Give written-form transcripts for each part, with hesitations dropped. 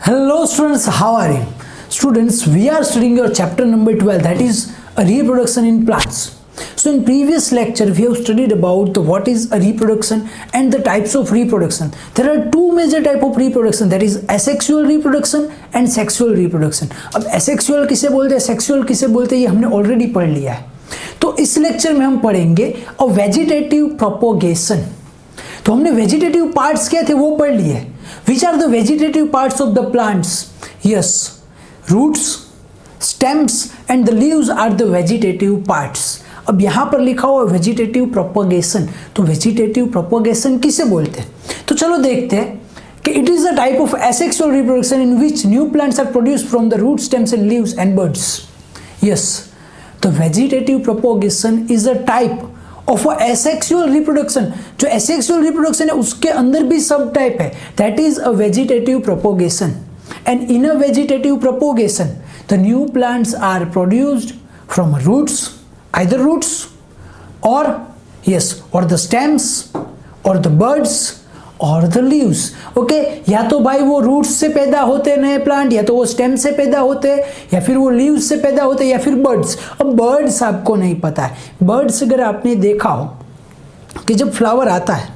Hello students, how are you? Students, we are studying your chapter number 12, that is reproduction in plants. So in previous lecture we have studied about what is a reproduction and the types of reproduction. There are two major type of reproduction, that is asexual reproduction and sexual reproduction. अब asexual किसे बोलते हैं, sexual किसे बोलते हैं, ये हमने already पढ़ लिया है. तो इस लेक्चर में हम पढ़ेंगे वेजिटेटिव प्रोपोगेशन. तो हमने वेजिटेटिव पार्ट्स क्या थे वो पढ़ लिए. Which are the vegetative parts of the plants? Yes, roots, stems and the leaves are the vegetative parts. अब यहाँ पर लिखा हुआ वेजिटेटिव प्रोपोगेशन. तो वेजिटेटिव प्रोपोगेशन किसे बोलते हैं? तो चलो देखते हैं कि it is a type of asexual reproduction in which new plants are produced from the root, stems and leaves and buds. Yes, the vegetative propagation is a type of asexual reproduction. जो asexual reproduction है उसके अंदर भी सब type है. That is a vegetative propagation. And in a vegetative propagation, the new plants are produced from roots, either roots or or the stems or the buds और the leaves. Okay, या तो भाई वो रूट्स से पैदा होते नए प्लांट, या तो वो स्टेम से पैदा होते, या फिर वो लीव्स से पैदा होते, या फिर बर्ड्स. अब बर्ड्स आपको नहीं पता है. बर्ड्स अगर आपने देखा हो कि जब फ्लावर आता है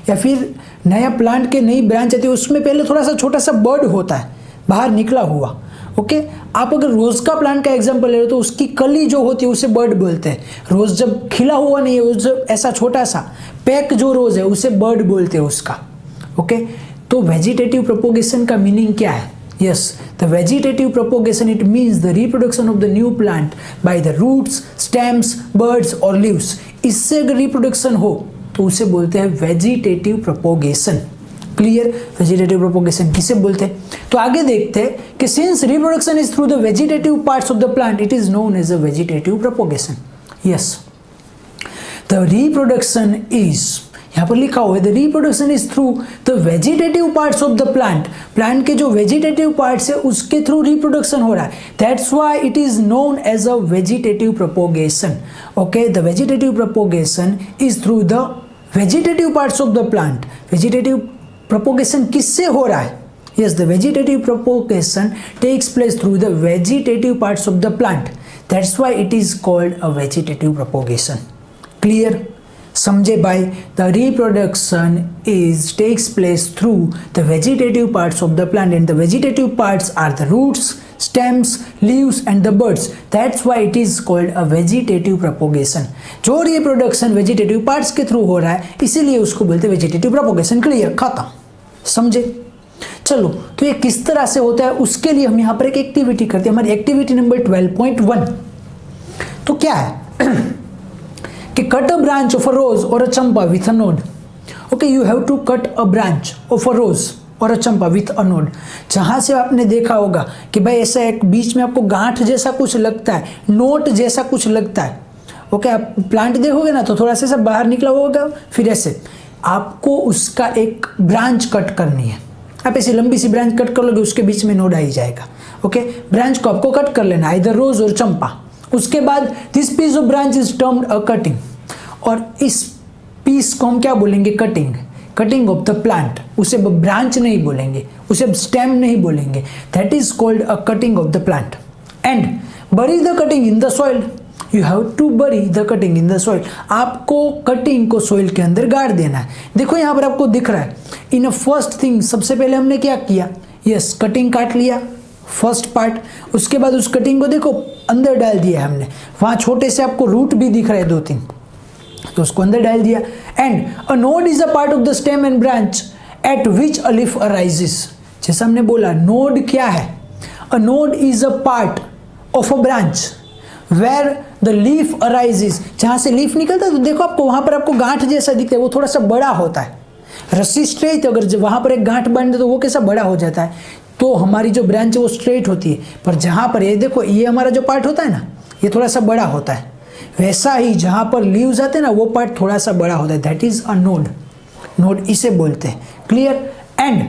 या फिर नया प्लांट के नई ब्रांच आती है उसमें पहले थोड़ा सा छोटा सा बर्ड होता है बाहर निकला हुआ. ओके, आप अगर रोज का प्लांट का एग्जांपल ले रहे हो तो उसकी कली जो होती है उसे बर्ड बोलते हैं. रोज जब खिला हुआ नहीं है, जब ऐसा छोटा सा पैक जो रोज है उसे बर्ड बोलते हैं उसका. ओके, तो वेजिटेटिव प्रोपोगेशन का मीनिंग क्या है? Yes, the vegetative propagation it means the reproduction of the new plant by the roots, stems, birds और लीव्स. इससे अगर रिप्रोडक्शन हो तो उसे बोलते हैं vegetative propagation. Clear? Vegetative propagation किसे बोलते हैं? तो आगे देखते हैं कि since reproduction is through the vegetative parts of the plant it is known as a vegetative propagation. Yes, the reproduction is, यहाँ पर लिखा हुआ है the reproduction is through the vegetative parts of the plant. Plant के जो vegetative parts है उसके through reproduction हो रहा है. That's why it is known as a vegetative propagation. Okay, the vegetative propagation is through the vegetative parts of the plant. Vegetative propagation किससे हो रहा है? Yes, the vegetative propagation takes place through the vegetative parts of the plant. That's why it is called a vegetative propagation. Clear? समझे भाई? The reproduction is takes place through the vegetative parts of the plant and the vegetative parts are the roots, stems, leaves and the birds. That's why it is called a vegetative propagation. जो reproduction vegetative parts के through हो रहा है इसीलिए उसको बोलते हैं vegetative propagation. Clear? खत्म. समझे? चलो, तो ये किस तरह से होता है उसके लिए हम यहाँ पर एक एक्टिविटी करते हैं. हमारी एक्टिविटी नंबर 12.1. तो क्या है कि cut a branch of a rose और a champa with a node. Okay, you have to cut a branch of a rose और a champa with a node. जहाँ से आपने देखा होगा कि भाई ऐसा एक बीच में आपको गांठ जैसा कुछ लगता है, नोट जैसा कुछ लगता है. ओके, आप प्लांट देखोगे ना तो थोड़ा सा ऐसा बाहर निकला होगा, फिर ऐसे आपको उसका एक ब्रांच कट करनी है. आप ऐसी लंबी सी ब्रांच कट कर लोगे उसके बीच में नोड आ ही जाएगा. ओके, ब्रांच को आपको कट कर लेना है, इधर रोज और चंपा. उसके बाद this piece of branch is termed a cutting. और इस पीस को हम क्या बोलेंगे? Cutting. Cutting of the plant. उसे ब्रांच नहीं बोलेंगे, उसे स्टेम नहीं बोलेंगे. That is called a cutting of the plant. And bury the cutting in the soil. You have to bury the cutting in the soil. आपको cutting को soil के अंदर गाड़ देना है. देखो यहाँ पर आपको दिख रहा है इन अ फर्स्ट थिंग. सबसे पहले हमने क्या किया? यस, कटिंग काट लिया फर्स्ट पार्ट. उसके बाद उस कटिंग को देखो अंदर डाल दिया हमने. वहाँ छोटे से आपको रूट भी दिख रहे हैं 2-3, तो उसको अंदर डाल दिया. And a node is a part of the stem and branch at which a leaf arises. जैसा हमने बोला, नोड क्या है? A node is a part of a branch where the leaf arises. जहाँ से लीफ निकलता है तो देखो आपको वहाँ पर आपको गांठ जैसा दिखता है, वो थोड़ा सा बड़ा होता है. रस्सी स्ट्रेट, अगर वहाँ पर एक गांठ बांध दे तो वो कैसा बड़ा हो जाता है. तो हमारी जो ब्रांच है वो स्ट्रेट होती है, पर जहाँ पर ये देखो ये हमारा जो पार्ट होता है ना ये थोड़ा सा बड़ा होता है. वैसा ही जहाँ पर लीव्स आते हैं ना वो पार्ट थोड़ा सा बड़ा होता है. That is a node. Node इसे बोलते हैं. Clear? And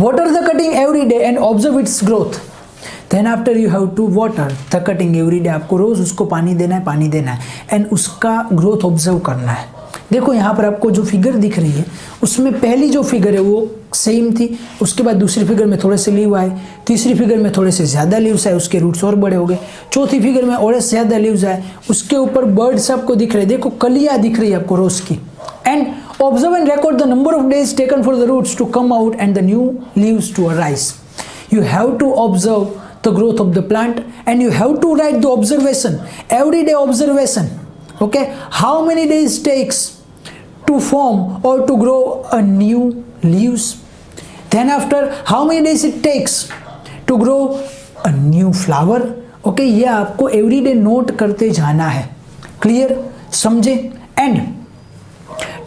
water the cutting every day and observe its growth. Then after you have to water the cutting every day. आपको रोज उसको पानी देना है, पानी देना है. एंड उसका ग्रोथ ऑब्जर्व करना है. देखो यहाँ पर आपको जो फिगर दिख रही है उसमें पहली जो फिगर है वो सेम थी, उसके बाद दूसरी फिगर में थोड़े से लीव आए, तीसरी फिगर में थोड़े से ज़्यादा लीव्स आए, उसके रूट्स और बड़े हो गए, चौथी फिगर में और ज़्यादा लीव्स आए, उसके ऊपर बर्ड्स आपको दिख रहे हैं, देखो कलियाँ दिख रही है आपको रोज की। And observe and record the number of days taken for the roots to come out and the new leaves to arise. You have to observe the growth of the plant and you have to write the observation, everyday observation. Okay, how many days takes to form or to grow a new leaves? Then after, how many days it takes to grow a new flower? Okay, ये आपको everyday note करते जाना है। Clear? समझे? And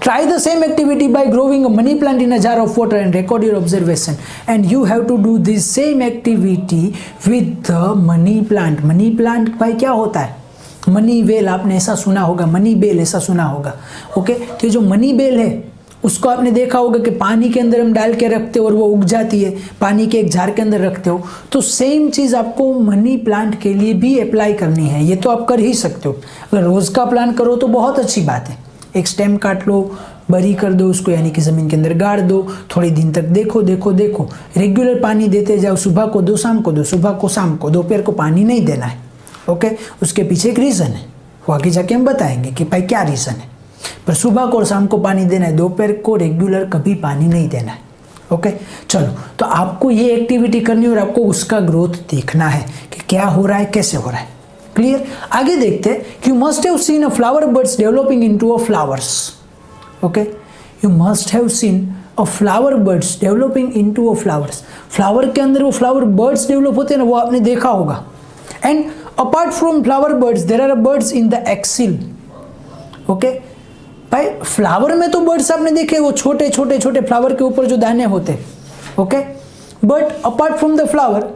try the same activity by growing a money plant in a jar of water and record your observation. And you have to do this same activity with the money plant. Money plant भाई क्या होता है? Money bell आपने ऐसा सुना होगा, money bell ऐसा सुना होगा। ओके, तो जो मनी बेल है उसको आपने देखा होगा कि पानी के अंदर हम डाल के रखते हो और वो उग जाती है, पानी के एक जार के अंदर रखते हो। तो सेम चीज़ आपको मनी प्लांट के लिए भी अप्लाई करनी है। ये तो आप कर ही सकते हो, अगर रोज़ का प्लान करो तो बहुत अच्छी बात है। एक स्टेम काट लो, बरी कर दो उसको, यानी कि ज़मीन के अंदर गाड़ दो, थोड़ी दिन तक देखो देखो देखो, रेगुलर पानी देते जाओ, सुबह को दो, शाम को दो, सुबह को शाम को, दोपहर को पानी नहीं देना है। ओके, उसके पीछे एक रीज़न है, वो आगे जाके हम बताएंगे कि भाई क्या रीज़न है, पर सुबह को और शाम को पानी देना है, दोपहर को रेगुलर कभी पानी नहीं देना है। ओके, चलो, तो आपको ये एक्टिविटी करनी है और आपको उसका ग्रोथ देखना है कि क्या हो रहा है, कैसे हो रहा है। क्लियर? आगे देखते हैं कि you must have seen a flower birds developing into a flowers. Okay, you must have seen a flower birds developing into a flowers. Flower के अंदर वो फ्लावर बर्ड्स डेवलप होते हैं ना, वो आपने देखा होगा। And apart from flower birds there are birds in the axil. Okay भाई, फ्लावर में तो बर्ड्स आपने देखे, वो छोटे छोटे छोटे फ्लावर के ऊपर जो दाने होते हैं। Okay, but apart from the flower,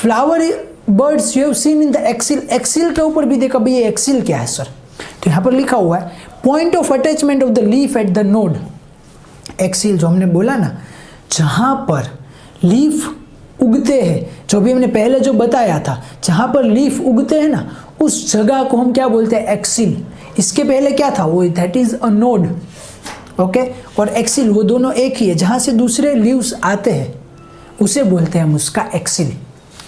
flower birds you have seen in the axil. Axil के ऊपर भी देखा भाई, ये एक्सिल क्या है सर? तो यहाँ पर लिखा हुआ है point of attachment of the leaf at the node. Axil जो हमने बोला ना, जहाँ पर लीफ उगते हैं, जो भी हमने पहले जो बताया था, जहाँ पर लीफ उगते हैं ना, उस जगह को हम क्या बोलते हैं? एक्सिल। इसके पहले क्या था? वो that is a node. Okay, और एक्सिल वो दोनों एक ही है, जहाँ से दूसरे लीव्स आते हैं उसे बोलते हैं हम उसका axil.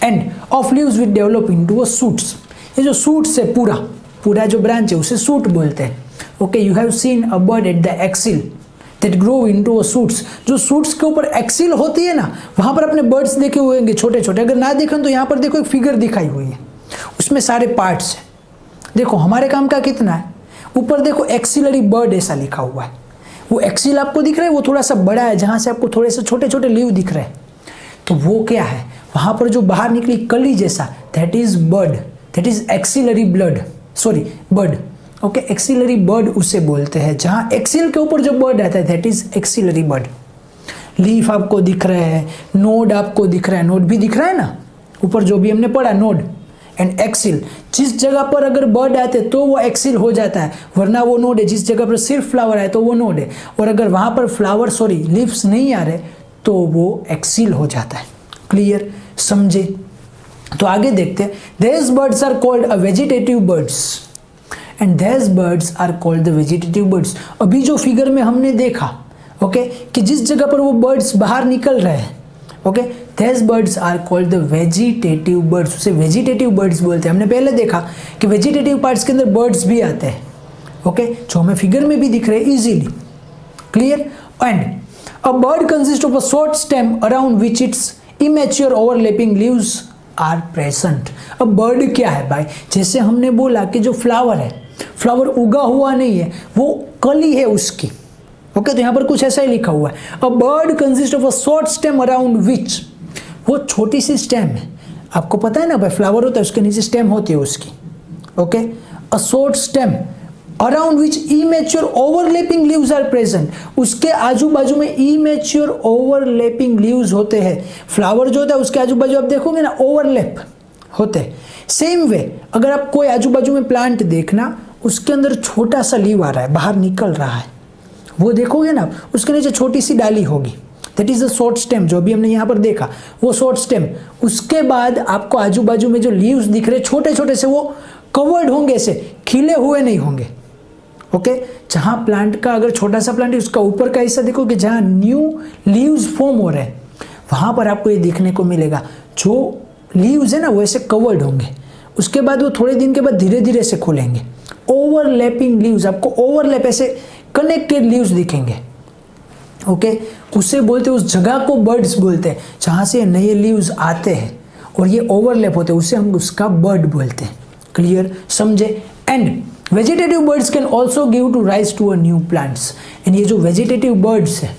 End of leaves with develop into a shoots. ये जो सूट्स है, पूरा पूरा जो ब्रांच है उसे सूट बोलते हैं। Okay, you have seen a bird at the axil that grow into a shoots. जो सूट्स के ऊपर एक्सिल होती है ना, वहाँ पर अपने बर्ड्स देखे हुए होंगे छोटे छोटे। अगर ना देखें तो यहाँ पर देखो एक फिगर दिखाई हुई है, उसमें सारे पार्ट्स हैं। देखो हमारे काम का कितना है, ऊपर देखो एक्सिलरी बर्ड ऐसा लिखा हुआ है। वो एक्सिल आपको दिख रहा है, वो थोड़ा सा बड़ा है, जहाँ से आपको थोड़े से छोटे छोटे लीव दिख रहे हैं। तो वो क्या है, वहाँ पर जो बाहर निकली कली जैसा, that is bird, that is axillary bud. Okay, axillary bud उसे बोलते हैं। जहाँ एक्सिल के ऊपर जो बर्ड आता है that is axillary bud. Leaf आपको दिख रहे हैं, नोड आपको दिख रहा है, नोड भी दिख रहा है ना ऊपर, जो भी हमने पढ़ा नोड एंड एक्सिल। जिस जगह पर अगर बर्ड आते तो वो एक्सिल हो जाता है, वरना वो नोड है। जिस जगह पर सिर्फ फ्लावर आए तो वो नोड है, और अगर वहाँ पर लीव्स नहीं आ रहे तो वो एक्सिल हो जाता है। क्लियर? समझे? तो आगे देखते हैं। These birds are called a vegetative birds and these birds are called the vegetative birds। अभी जो फिगर में हमने देखा, ओके, कि जिस जगह पर वो बर्ड्स बाहर निकल रहे हैं, okay, these birds are called the vegetative birds। उसे वेजिटेटिव बर्ड्स बोलते हैं। हमने पहले देखा कि वेजिटेटिव पार्ट्स के अंदर बर्ड्स भी आते हैं, ओके, जो हमें फिगर में भी दिख रहे हैं easily. Clear? And a bird consists of a short stem around which its immature overlapping leaves are present। अब बर्ड क्या है भाई? जैसे हमने बोला कि जो फ्लावर है, फ्लावर उगा हुआ नहीं है, वो कली है उसकी। ओके, तो यहाँ पर कुछ ऐसा ही लिखा हुआ है, a bird consist of a short stem around विच। वो छोटी सी स्टेम है, आपको पता है ना भाई, फ्लावर होता है उसके नीचे स्टेम होती है उसकी। Okay, a short stem around which immature overlapping leaves are present. उसके आजू बाजू में इमेच्योर ओवरलैपिंग लीव्स होते हैं। फ्लावर जो होता है उसके आजू बाजू आप देखोगे ना, ओवरलैप होते हैं। सेम वे अगर आप कोई आजू बाजू में प्लांट देखना, उसके अंदर छोटा सा लीव आ रहा है, बाहर निकल रहा है, वो देखोगे ना, उसके नीचे छोटी सी डाली होगी, that is a short stem. जो भी हमने यहाँ पर देखा वो शॉर्ट स्टेम। उसके बाद आपको आजू बाजू में जो लीव्स दिख रहे छोटे छोटे से, वो कवर्ड होंगे, से खिले हुए नहीं होंगे। ओके, जहाँ प्लांट का अगर छोटा सा प्लांट है उसका ऊपर का हिस्सा देखो कि जहाँ न्यू लीव्स फॉर्म हो रहे हैं वहाँ पर आपको ये देखने को मिलेगा। जो लीव्स है ना वो ऐसे कवर्ड होंगे, उसके बाद वो थोड़े दिन के बाद धीरे धीरे से खुलेंगे। ओवरलैपिंग लीव्स, आपको ओवरलैप ऐसे कनेक्टेड लीव्स दिखेंगे। ओके, उसे बोलते हैं, उस जगह को बर्ड्स बोलते हैं जहाँ से नए लीव्स आते हैं और ये ओवरलैप होते हैं, उसे हम उसका बर्ड बोलते हैं। क्लियर, समझे? And vegetative buds can also give to rise to a new plants. And ये जो वेजिटेटिव बर्ड्स है,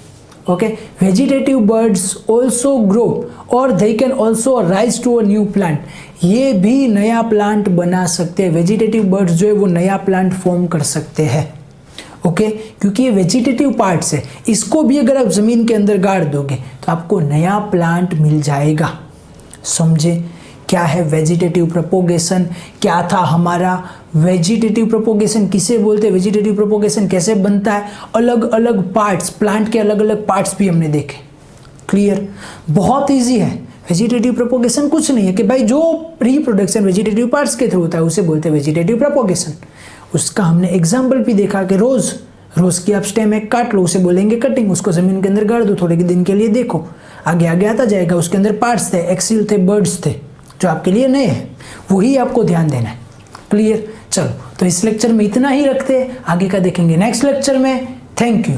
okay, vegetative buds also grow और they can also rise to a new plant. ये भी नया प्लांट बना सकते हैं। वेजिटेटिव बर्ड्स जो है वो नया प्लांट फॉर्म कर सकते हैं। ओके, क्योंकि ये वेजिटेटिव पार्ट्स है, इसको भी अगर आप जमीन के अंदर गाड़ दोगे तो आपको नया प्लांट मिल जाएगा। समझे क्या है वेजिटेटिव प्रोपोगेशन? क्या था हमारा वेजिटेटिव प्रोपोगेशन, किसे बोलते हैं, वेजिटेटिव प्रोपोगेशन कैसे बनता है, अलग अलग पार्ट्स, प्लांट के अलग अलग पार्ट्स भी हमने देखे। क्लियर, बहुत इजी है। वेजिटेटिव प्रोपोगेशन कुछ नहीं है कि भाई जो रिप्रोडक्शन वेजिटेटिव पार्ट्स के थ्रू होता है उसे बोलते हैं वेजिटेटिव प्रोपोगेशन। उसका हमने एग्जाम्पल भी देखा कि रोज की आप स्टेम एक काट लो, उसे बोलेंगे कटिंग। उसको जमीन के अंदर गाड़ दो, थोड़े दिन के लिए देखो, आगे आगे आता जाएगा। उसके अंदर पार्ट्स थे, एक्सिल थे, बर्ड्स थे, जो आपके लिए नए हैं, वही आपको ध्यान देना है। क्लियर, चलो तो इस लेक्चर में इतना ही रखते हैं, आगे का देखेंगे नेक्स्ट लेक्चर में। Thank you.